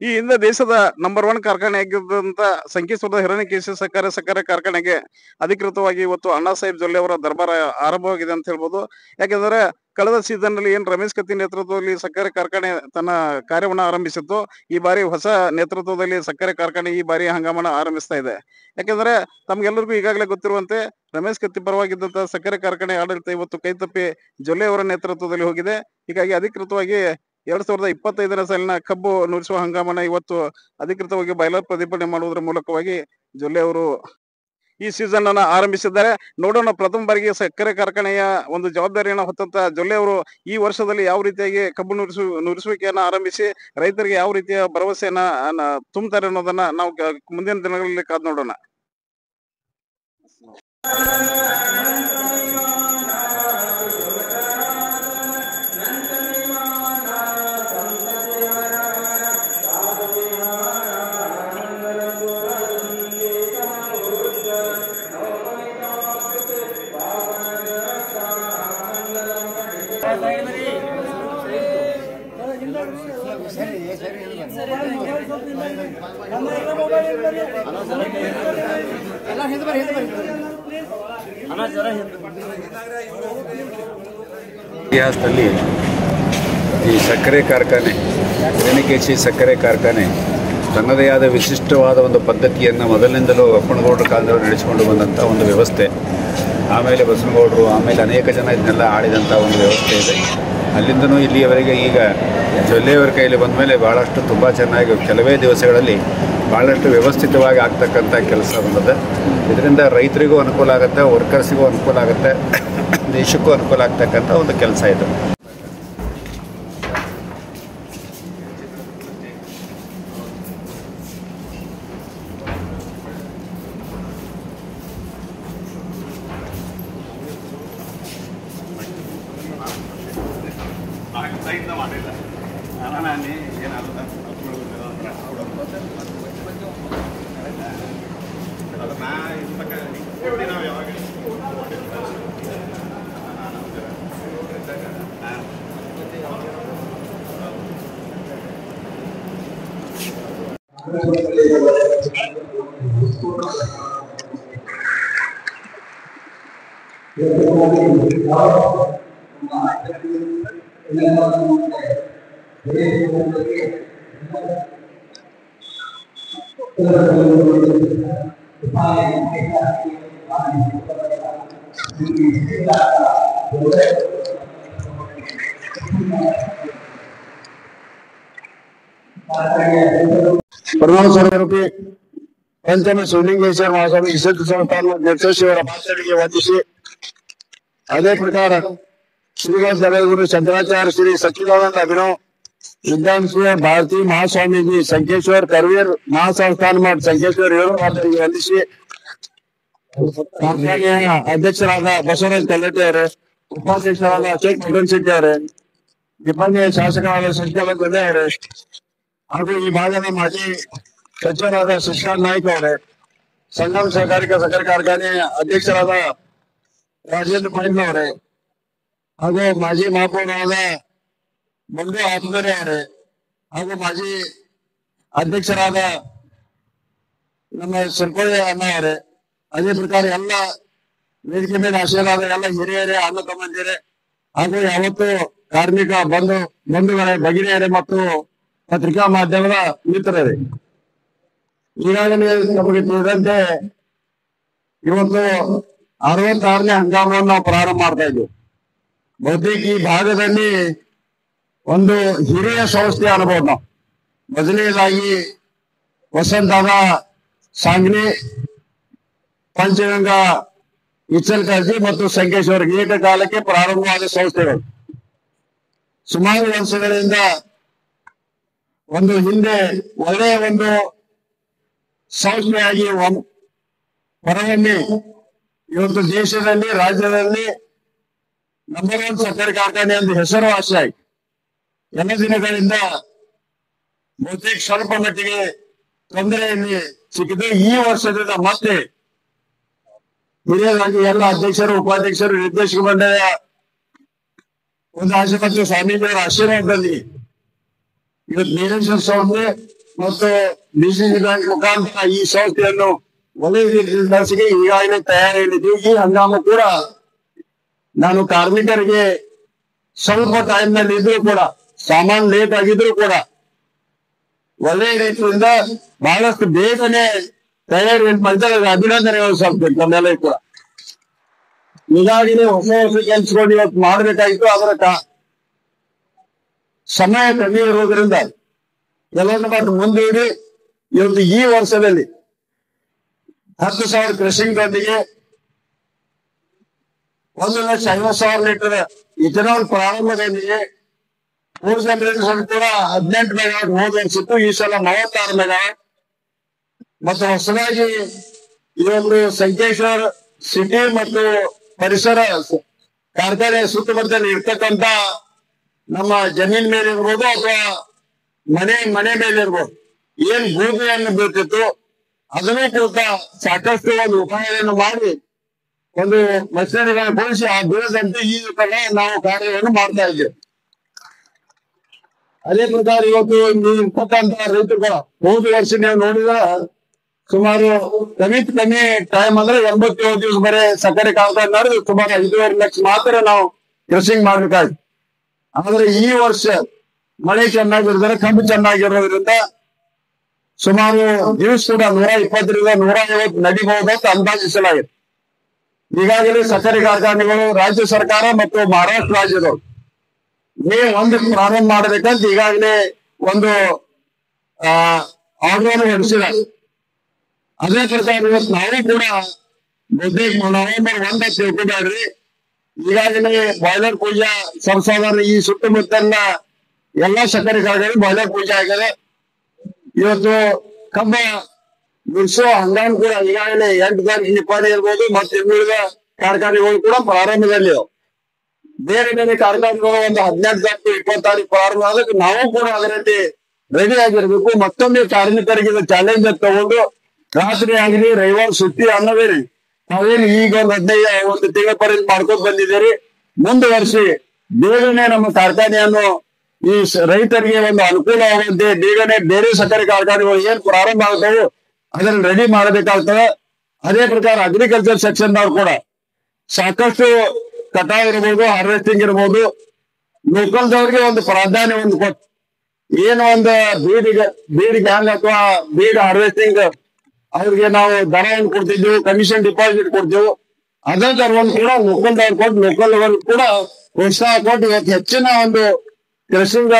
ಈ ಹಿಂದೆ ದೇಶದ ನಂಬರ್ 1 ಕಾರ್ಖಾನೆ ಆಗಿದ್ದಂತ ಸಂಕೇಶ್ವರದ ಹಿರಣ್ಯಕೇಶಿ ಸಕ್ಕರೆ ಕಾರ್ಖಾನೆಗೆ ಅಧಿಕೃತವಾಗಿ ಇವತ್ತು ಅಣ್ಣಾ ಸಾಹೇಬ್ ಜೊಲ್ಲೆ ಅವರ ದರ್ಬಾರ ಆರಂಭವಾಗಿದೆ ಅಂತ ಹೇಳ್ಬೋದು. ಯಾಕೆಂದ್ರೆ ಕಳೆದ ಸೀಸನ್ ನಲ್ಲಿ ಏನ್ ರಮೇಶ್ ಕತ್ತಿ ನೇತೃತ್ವದಲ್ಲಿ ಸಕ್ಕರೆ ಕಾರ್ಖಾನೆ ತನ್ನ ಕಾರ್ಯವನ್ನ ಆರಂಭಿಸಿತ್ತು, ಈ ಬಾರಿ ಹೊಸ ನೇತೃತ್ವದಲ್ಲಿ ಸಕ್ಕರೆ ಕಾರ್ಖಾನೆ ಈ ಬಾರಿ ಹಂಗಾಮನ ಆರಂಭಿಸ್ತಾ ಇದೆ. ಯಾಕೆಂದ್ರೆ ತಮ್ಗೆಲ್ಲರಿಗೂ ಈಗಾಗಲೇ ಗೊತ್ತಿರುವಂತೆ ರಮೇಶ್ ಕತ್ತಿ ಪರವಾಗಿದ್ದಂತ ಸಕ್ಕರೆ ಕಾರ್ಖಾನೆ ಆಡಳಿತ ಇವತ್ತು ಕೈತಪ್ಪಿ ಜೊಲ್ಲೆ ಅವರ ನೇತೃತ್ವದಲ್ಲಿ ಹೋಗಿದೆ. ಹೀಗಾಗಿ ಅಧಿಕೃತವಾಗಿ 2025ನೇ ಸಾಲಿನ ಕಬ್ಬು ನುರಿಸುವ ಹಂಗಾಮನ ಇವತ್ತು ಅಧಿಕೃತವಾಗಿ ಬಯಲಾರ್ ಪ್ರತಿಭಟನೆ ಮಾಡುವುದರ ಮೂಲಕವಾಗಿ ಜೊಲ್ಲೆ ಅವರು ಈ ಸೀಸನ್ ಅನ್ನ ಆರಂಭಿಸಿದ್ದಾರೆ. ನೋಡೋಣ, ಪ್ರಥಮ ಬಾರಿಗೆ ಸಕ್ಕರೆ ಕಾರ್ಖಾನೆಯ ಒಂದು ಜವಾಬ್ದಾರಿಯನ್ನು ಹೊತ್ತಂತ ಜೊಲ್ಲೆ ಅವರು ಈ ವರ್ಷದಲ್ಲಿ ಯಾವ ರೀತಿಯಾಗಿ ಕಬ್ಬು ನುರಿಸುವಿಕೆಯನ್ನ ಆರಂಭಿಸಿ ರೈತರಿಗೆ ಯಾವ ರೀತಿಯ ಭರವಸೆಯನ್ನ ತುಂಬುತ್ತಾರೆ ಅನ್ನೋದನ್ನ ನಾವು ಮುಂದಿನ ದಿನಗಳಲ್ಲಿ ಕಾದ್ ನೋಡೋಣ. ಇತಿಹಾಸದಲ್ಲಿ ಈ ಸಕ್ಕರೆ ಕಾರ್ಖಾನೆ, ಹಿರಣ್ಯಕೇಶಿ ಸಕ್ಕರೆ ಕಾರ್ಖಾನೆ ತನ್ನದೇ ಆದ ವಿಶಿಷ್ಟವಾದ ಒಂದು ಪದ್ಧತಿಯನ್ನು ಮೊದಲಿನಿಂದಲೂ ಅಪ್ಪನಗೌಡರ ಕಾಲದಲ್ಲಿ ನಡೆಸಿಕೊಂಡು ಬಂದಂಥ ಒಂದು ವ್ಯವಸ್ಥೆ. ಆಮೇಲೆ ಬಸನಗೌಡರು, ಆಮೇಲೆ ಅನೇಕ ಜನ ಇದನ್ನೆಲ್ಲ ಆಳಿದಂಥ ಒಂದು ವ್ಯವಸ್ಥೆ ಇದೆ. ಅಲ್ಲಿಂದನೂ ಇಲ್ಲಿಯವರೆಗೆ ಈಗ ಜೊಲ್ಲೆಯವರ ಕೈಯಲ್ಲಿ ಬಂದ ಮೇಲೆ ಭಾಳಷ್ಟು ತುಂಬ ಚೆನ್ನಾಗಿ ಕೆಲವೇ ದಿವಸಗಳಲ್ಲಿ ಭಾಳಷ್ಟು ವ್ಯವಸ್ಥಿತವಾಗಿ ಆಗ್ತಕ್ಕಂಥ ಕೆಲಸ ಬಂದಿದೆ. ಇದರಿಂದ ರೈತರಿಗೂ ಅನುಕೂಲ ಆಗುತ್ತೆ, ವರ್ಕರ್ಸಿಗೂ ಅನುಕೂಲ ಆಗುತ್ತೆ, ದೇಶಕ್ಕೂ ಅನುಕೂಲ ಆಗ್ತಕ್ಕಂಥ ಒಂದು ಕೆಲಸ ಇದು. प्रभाव स्वरूपी पंचमी शिवलिंगेश्वर महास्वामी विशुद्ध संस्थान निर्देशिवर भाषणिಗೆ ವಂದಿಸಿ ಅದೇ ಪ್ರಕಾರ ಶ್ರೀಗಳ ಜಗದ್ಗುರು शंकराचार्य श्री सच्चिदानंद अभिनव विद्वान श्री भारती महास्वामी जी संकेश्वर करवीर महासंस्थान मठ संकेश्वर ಭಾಷಣಿಗೆ ವಂದಿಸಿ ಕಾರ್ಖಾನೆಯ ಅಧ್ಯಕ್ಷರಾದ ಬಸವರಾಜ್ ಕಲ್ಲಟ್ಟಿ ಅವರೇ, ಉಪಾಧ್ಯಕ್ಷರಾದ ಅಶೋಕ್ ಶೆಟ್ಟಿ ಅವರೇ, ನಿಬಂಧನೆ ಶಾಸಕರಾದ ಸಂಚಾಲಕ ಗದ್ದೆ ಅವರೇ ಹಾಗೂ ಈ ಭಾಗದ ಮಾಜಿ ಸಚಿವರಾದ ಶಶಿಕಾಂತ್ ನಾಯ್ಕ ಅವರೇ, ಸಂಗಮ್ ಸಹಕಾರಿಕಾ ಸಕ್ಕರೆ ಕಾರ್ಖಾನೆ ಅಧ್ಯಕ್ಷರಾದ ರಾಜೇಂದ್ರ ಪಾಟೀಲ್ ಅವರೇ ಹಾಗೂ ಮಾಜಿ ಮಹಾಪೌರರಾದ ಮಂಡು ಆತ್ಮರೆ ಅವರೇ ಹಾಗೂ ಮಾಜಿ ಅಧ್ಯಕ್ಷರಾದ ನಮ್ಮ ಸರ್ಕೋಳಿ ಅಣ್ಣ ಅವರೇ, ಅದೇ ಪ್ರಕಾರ ಎಲ್ಲ ವೇದಿಕೆ ಮೇಲೆ ಆಶೀರ್ವಾದ ಎಲ್ಲ ಹಿರಿಯರೇ, ಅಣ್ಣ ತಮ್ಮಂದಿರೇ ಹಾಗೂ ಯಾವತ್ತು ಕಾರ್ಮಿಕ ಬಂಧುಗಳೇ, ಭಗಿನಿಯರೇ ಮತ್ತು ಪತ್ರಿಕಾ ಮಾಧ್ಯಮದ ಮಿತ್ರರೇ, ಈಗಾಗಲೇ ನಮಗೆ ತಿಳಿದಂತೆ ಇವತ್ತು 66ನೇ ಹಂಗಾಮವನ್ನು ನಾವು ಪ್ರಾರಂಭ ಮಾಡ್ತಾ ಇದ್ವಿ. ಬಹುತೇಕ ಈ ಭಾಗದಲ್ಲಿ ಒಂದು ಹಿರಿಯ ಸಂಸ್ಥೆ ಅನ್ಬೋದು ನಾವು. ಮೊದಲನೇದಾಗಿ ವಸಂತದ ಸಾಂಗ್ಲಿ, ಪಂಚಗಂಗಾ, ಇಚ್ಚಲಕರಂಜಿ ಮತ್ತು ಸಂಕೇಶ್ವರ ಏಕಕಾಲಕ್ಕೆ ಪ್ರಾರಂಭವಾದ ಸಂಸ್ಥೆಗಳು ಸುಮಾರು ವರ್ಷಗಳಿಂದ ಒಂದು ಹಿಂದೆ ಒಳ್ಳೆಯ ಒಂದು ಸಂಸ್ಥೆಯಾಗಿ ಹೊರಹೊಮ್ಮಿ ಇವತ್ತು ದೇಶದಲ್ಲಿ, ರಾಜ್ಯದಲ್ಲಿ ನಂಬರ್ 1 ಸಕ್ಕರೆ ಕಾರ್ಖಾನೆ ಎಂದು ಹೆಸರುವಾಸಿಯಾಗಿ ಎಲ್ಲ ದಿನಗಳಿಂದ ಬಹುತೇಕ ಸ್ವಲ್ಪ ಮಟ್ಟಿಗೆ ತೊಂದರೆಯಲ್ಲಿ ಸಿಕ್ಕಿದೆ. ಈ ವರ್ಷದಿಂದ ಮತ್ತೆ ಹಿರಿಯರಾಗಿ ಎಲ್ಲ ಅಧ್ಯಕ್ಷರು, ಉಪಾಧ್ಯಕ್ಷರು, ನಿರ್ದೇಶಕ ಮಂಡಳಿಯ ಒಂದು ಆಶೀರ್ವಾದ ಸ್ವಾಮೀಜಿಯವರ ಆಶೀರ್ವಾದದಲ್ಲಿ ಇವತ್ತು ನೀರೇಶ್ವರ ಸಂಸ್ಥೆ ಮತ್ತು ಡಿಸಿಸಿ ಬ್ಯಾಂಕ್ ಮುಖಾಂತರ ಈ ಸಂಸ್ಥೆಯನ್ನು ವಲಯಗೆ ಈಗಾಗಲೇ ತಯಾರಿಯಲ್ಲಿದ್ದು ಈ ಹಂಗಾಮ ಕೂಡ ನಾನು ಕಾರ್ಮಿಕರಿಗೆ ಸ್ವಲ್ಪ ಟೈಮ್ ನಲ್ಲಿ ಇದ್ರು ಕೂಡ ಸಾಮಾನು ಲೇಟ್ ಆಗಿದ್ರು ಕೂಡ ಒಳ್ಳೆಯ ರೀತಿಯಿಂದ ಬಹಳಷ್ಟು ಬೇಗನೆ ತಯಾರಿ ಮಾಡಿದ್ರೆ ಅಭಿನಂದನೆ ಸಲ್ಲಿಸಬೇಕು ನಮ್ಮೆಲ್ಲ ಕೂಡ. ಈಗಾಗಲೇ ಹೊಸ ಕೆಲಸಗಳು ಇವತ್ತು ಮಾಡಬೇಕಾಗಿತ್ತು, ಅದರ ಸಮಯ ಕಮ್ಮಿ ಇರೋದ್ರಿಂದ ಕೆಲವೊಂದು ಮಾತು ಮುಂದೂಡಿ ಇವತ್ತು ಈ ವರ್ಷದಲ್ಲಿ 10,000 ಕ್ರಷಿಂಗ್ದೊಂದಿಗೆ 1,50,000 ಲೀಟರ್ ಇಥನಾಲ್ ಪ್ರಾರಂಭದೊಂದಿಗೆ 3 ಜನರೇಷನ್ ಕೂಡ 18 ಮೆಗಾವಾಟ್ ಹೋದ ವರ್ಷಿತ್ತು, ಈ ಸಲ 46 ಮೆಗಾವಾಟ್. ಮತ್ತು ಹೊಸದಾಗಿ ಈ ಒಂದು ಸಂಕೇಶ್ವರ ಸಿಟಿ ಮತ್ತು ಪರಿಸರ ಕಾರ್ಖಾನೆ ಸುತ್ತಮುತ್ತಲು ಇರ್ತಕ್ಕಂತ ನಮ್ಮ ಜಮೀನ್ ಮೇಲೆ ಇರ್ಬೋದು ಅಥವಾ ಮನೆ ಮೇಲೆ ಇರ್ಬೋದು, ಏನ್ ಭೂಮಿಯನ್ನು ಬೀಳ್ತಿತ್ತು ಅದನ್ನು ಕೂಡ ಸಾಕಷ್ಟು ಒಂದು ಉಪಾಯವನ್ನು ಮಾಡಿ ಒಂದು ಮಷಿನರಿಗಳನ್ನು ಬಳಸಿ ಆ ಬೀಳದಂತೆ ಈ ನಾವು ಕಾರ್ಯವನ್ನು ಮಾಡ್ತಾ ಇದ್ದೇವೆ. ಅದೇ ಪ್ರಕಾರ ಇವತ್ತು ಇರ್ತಕ್ಕಂತ ರೈತರುಗಳ ಹೋದ ವರ್ಷ ನೀವು ನೋಡಿದ್ರೆ ಸುಮಾರು ಕಮ್ಮಿ ಟೈಮ್ ಅಂದ್ರೆ 87 ದಿವಸ ಬರೀ ಸಕ್ಕರೆ ಕಾರ್ಖಾನೆ ನಡೆದು ಸುಮಾರು 5.5 ಲಕ್ಷ ಮಾತ್ರ ನಾವು ಕ್ರಷಿಂಗ್ ಮಾಡ್ಬೇಕಾಯ್ತು. ಆದ್ರೆ ಈ ವರ್ಷ ಮಳೆ ಚೆನ್ನಾಗಿರೋದ್ರೆ ಕಬ್ಬು ಚೆನ್ನಾಗಿರೋದ್ರಿಂದ ಸುಮಾರು ದಿವಸ ಕೂಡ 120ರಿಂದ 150 ನಡಿಬಹುದಂತ ಅಂದಾಜಿಸಲಾಗಿದೆ. ಈಗಾಗಲೇ ಸಕ್ಕರೆ ಕಾರ್ಖಾನೆಗಳು ರಾಜ್ಯ ಸರ್ಕಾರ ಮತ್ತು ಮಹಾರಾಷ್ಟ್ರ ರಾಜ್ಯದವರು ಮೇ 1 ಪ್ರಾರಂಭ ಮಾಡಬೇಕಂತ ಈಗಾಗಲೇ ಒಂದು ಆರ್ಡರ್ ಹೊರಡಿಸಿದ್ದಾರೆ. ಅದೇ ಪ್ರಕಾರ ಇವತ್ತು ನಾವು ಕೂಡ ನವೆಂಬರ್ 1 ತಿಳ್ಕೊಂಡ್ರಿ. ಈಗಾಗಲೇ ಬಾಯ್ಲರ್ ಪೂಜಾ ಸರ್ಸಾಧಾರಣ ಈ ಸುತ್ತಮುತ್ತಲಿನ ಎಲ್ಲಾ ಸಕ್ಕರೆ ಕಾರ್ಖಾನೆ ಬಾಯ್ಲರ್ ಪೂಜೆ ಆಗಿದೆ. ಇವತ್ತು ಕಬ್ಬ ಬಿಡಿಸೋ ಹಂಗಾಮ ಕೂಡ ಈಗಾಗಲೇ 8 ತಾರೀಕು ನಿಪ್ಪಾಣಿ ಇರ್ಬೋದು ಮತ್ತು ಇನ್ನುಳಿದ ಕಾರ್ಖಾನೆಗಳು ಕೂಡ ಪ್ರಾರಂಭದಲ್ಲಿ. ಬೇರೆ ಬೇರೆ ಕಾರ್ಖಾನೆಗಳು ಒಂದು 18 ತಾರೀಕು 20 ತಾರೀಕು ಪ್ರಾರಂಭ ಆದಕ್ಕೆ ನಾವು ಕೂಡ ಅದರಲ್ಲಿ ರೆಡಿ ಆಗಿರ್ಬೇಕು. ಮತ್ತೊಮ್ಮೆ ಕಾರ್ಮಿಕರಿಗೆ ಚಾಲೆಂಜ್ ತಗೊಂಡು ರಾತ್ರಿ ಆಗಲಿ ರವಿವಾರ ಸುತ್ತಿ ಅನ್ನೋದೇರಿ ನಾವೇನು ಈಗ ಒಂದು ತಿಂಗಳ ಪರ್ಯಂತ ಮಾಡ್ಕೊಂಡು ಬಂದಿದ್ದೀರಿ. ಮುಂದುವರಿಸಿ ಬೇಗನೆ ನಮ್ಮ ಕಾರ್ಖಾನೆಯನ್ನು ಈ ರೈತರಿಗೆ ಒಂದು ಅನುಕೂಲ ಆಗುವಂತೆ ಬೇಗನೆ ಬೇರೆ ಸಕ್ಕರೆ ಕಾರ್ಖಾನೆಗಳು ಏನ್ ಪ್ರಾರಂಭ ಆಗ್ತವೆ ಅದನ್ನ ರೆಡಿ ಮಾಡಬೇಕಾಗ್ತದೆ. ಅದೇ ಪ್ರಕಾರ ಅಗ್ರಿಕಲ್ಚರ್ ಸೆಕ್ಷನ್ ನವ್ರು ಕೂಡ ಸಾಕಷ್ಟು ಕಟಾವ್ ಇರ್ಬೋದು, ಹಾರ್ವೆಸ್ಟಿಂಗ್ ಇರ್ಬೋದು, ಲೋಕಲ್ದವ್ರಿಗೆ ಒಂದು ಪ್ರಾಧಾನ್ಯ ಒಂದು ಕೊಟ್ಟು ಏನು ಒಂದು ಬೀಡ್ ಗ್ಯಾಂಗ್ ಅಥವಾ ಬೀಡ್ ಹಾರ್ವೆಸ್ಟಿಂಗ್ ಅವ್ರಿಗೆ ನಾವು ದರವನ್ನು ಕೊಡ್ತಿದ್ವಿ, ಕಮಿಷನ್ ಡಿಪಾಸಿಟ್ ಕೊಡ್ತೀವಿ. ಅದೇ ತರವನ್ನು ಕೂಡ ಲೋಕಲ್ದವ್ರು ಕೊಟ್ಟು ಲೋಕಲ್ ಕೂಡ ಪ್ರೋತ್ಸಾಹ ಕೊಟ್ಟು ಇವತ್ತು ಹೆಚ್ಚಿನ ಒಂದು ಕ್ರಷಿಂಗ್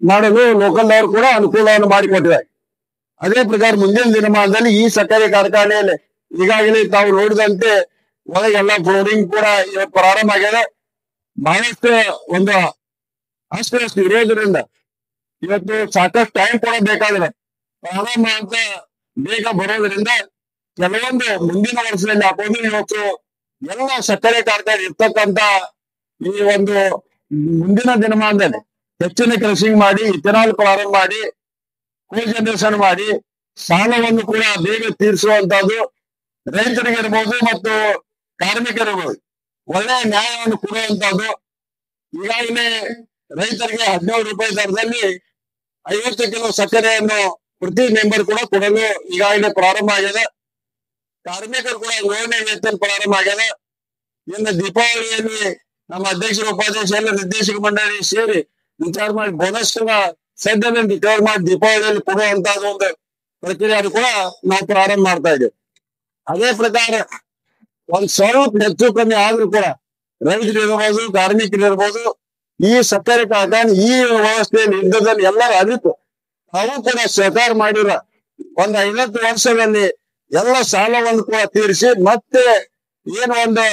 ಮಾಡಲು ಲೋಕಲ್ದವ್ರು ಕೂಡ ಅನುಕೂಲವನ್ನು ಮಾಡಿಕೊಟ್ಟಿದ್ದಾರೆ. ಅದೇ ಪ್ರಕಾರ ಮುಂದಿನ ದಿನಮಾನದಲ್ಲಿ ಈ ಸಕ್ಕರೆ ಕಾರ್ಖಾನೆಯಲ್ಲಿ ಈಗಾಗಲೇ ತಾವು ನೋಡಿದಂತೆ ಒಳಗೆಲ್ಲ ಫ್ಲೋರಿಂಗ್ ಕೂಡ ಇವತ್ತು ಪ್ರಾರಂಭ ಆಗಿದೆ. ಬಹಳಷ್ಟು ಒಂದು ಅಷ್ಟು ಇರೋದ್ರಿಂದ ಇವತ್ತು ಸಾಕಷ್ಟು ಟೈಮ್ ಕೂಡ ಬೇಕಾಗಿದೆ. ಪ್ರಾರಂಭ ಅಂತ ಬೇಗ ಬರೋದ್ರಿಂದ ಕೆಲವೊಂದು ಮುಂದಿನ ವರ್ಷದಲ್ಲಿ ಹಾಕೋದು ಇವತ್ತು ಎಲ್ಲ ಸಕ್ಕರೆ ಕಾರ್ಖಾನೆ ಇರ್ತಕ್ಕಂತ ಈ ಒಂದು ಮುಂದಿನ ದಿನಮಾನದಲ್ಲಿ ಹೆಚ್ಚಿನ ಕ್ರಷಿಂಗ್ ಮಾಡಿ ಇಥನಾಲ್ ಪ್ರಾರಂಭ ಮಾಡಿ ಕೋ ಜನರೇಷನ್ ಮಾಡಿ ಸಾಲವನ್ನು ಕೂಡ ಬೇಗ ತೀರಿಸುವಂತದ್ದು ರೈತರಿಗೆ ಇರ್ಬೋದು ಮತ್ತು ಕಾರ್ಮಿಕರಿರ್ಬೋದು ಒಳ್ಳೆಯ ನ್ಯಾಯವನ್ನು ಕೊಡುವಂತದ್ದು. ಈಗಾಗಲೇ ರೈತರಿಗೆ 17 ರೂಪಾಯಿ ದರದಲ್ಲಿ 50 ಕಿಲೋ ಸಕ್ಕರೆಯನ್ನು ಪ್ರತಿ ಮೆಂಬರ್ ಕೂಡ ಕೊಡಲು ಈಗಾಗಲೇ ಪ್ರಾರಂಭ ಆಗಿದೆ. ಕಾರ್ಮಿಕರು ಕೂಡ 7ನೇ ವೇತನ ಪ್ರಾರಂಭ ಆಗಿದೆ. ಇನ್ನು ದೀಪಾವಳಿಯಲ್ಲಿ ನಮ್ಮ ಅಧ್ಯಕ್ಷರು ಉಪಾಧ್ಯಕ್ಷ ಎಲ್ಲ ನಿರ್ದೇಶಕ ಮಂಡಳಿ ಸೇರಿ ವಿಚಾರ ಮಾಡಿ ಬೋನಸ್ ಸದ್ಯದಲ್ಲಿ ಡಿಕ್ಲೇರ್ ಮಾಡಿ ದೀಪಾವಳಿಯಲ್ಲಿ ಕೊಡುವಂತಹ ಒಂದು ಪ್ರಕ್ರಿಯೆ ಕೂಡ ನಾವು ಪ್ರಾರಂಭ ಮಾಡ್ತಾ ಇದ್ದೇವೆ. ಅದೇ ಪ್ರಕಾರ ಒಂದ್ ಸ್ವಲ್ಪ ಹೆಚ್ಚು ಕಮ್ಮಿ ಆದ್ರೂ ಕೂಡ ರೈತರು ಇರ್ಬೋದು, ಕಾರ್ಮಿಕರು ಇರ್ಬೋದು, ಈ ಸಕ್ಕರೆ ಕಾರ್ಖಾನೆ ಈ ವ್ಯವಸ್ಥೆಯಲ್ಲಿ ಯುದ್ಧದಲ್ಲಿ ಎಲ್ಲರೂ ಅರಿತು ನಾವು ಕೂಡ ಸಹಕಾರ ಮಾಡಿರ ಒಂದು 50 ವರ್ಷದಲ್ಲಿ ಎಲ್ಲ ಸಾಲವನ್ನು ಕೂಡ ತೀರಿಸಿ ಮತ್ತೆ ಏನು ಒಂದು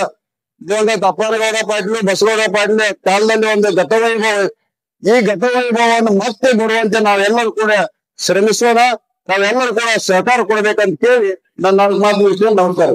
ಅಪ್ಪನಗೌಡ ಪಾಟೀಲ್ ಬಸವಗೌಡ ಪಾಟೀಲ್ ಕಾಲದಲ್ಲಿ ಒಂದು ಗತವೈಭವ, ಈ ಗತವೈಭವವನ್ನು ಮತ್ತೆ ಬಿಡುವಂತೆ ನಾವೆಲ್ಲರೂ ಕೂಡ ಶ್ರಮಿಸೋಣ. ನಾವೆಲ್ಲರೂ ಕೂಡ ಸಹಕಾರ ಕೊಡ್ಬೇಕಂತ ಕೇಳಿ ನನ್ನ ಮಾತು ನಮಸ್ಕಾರ.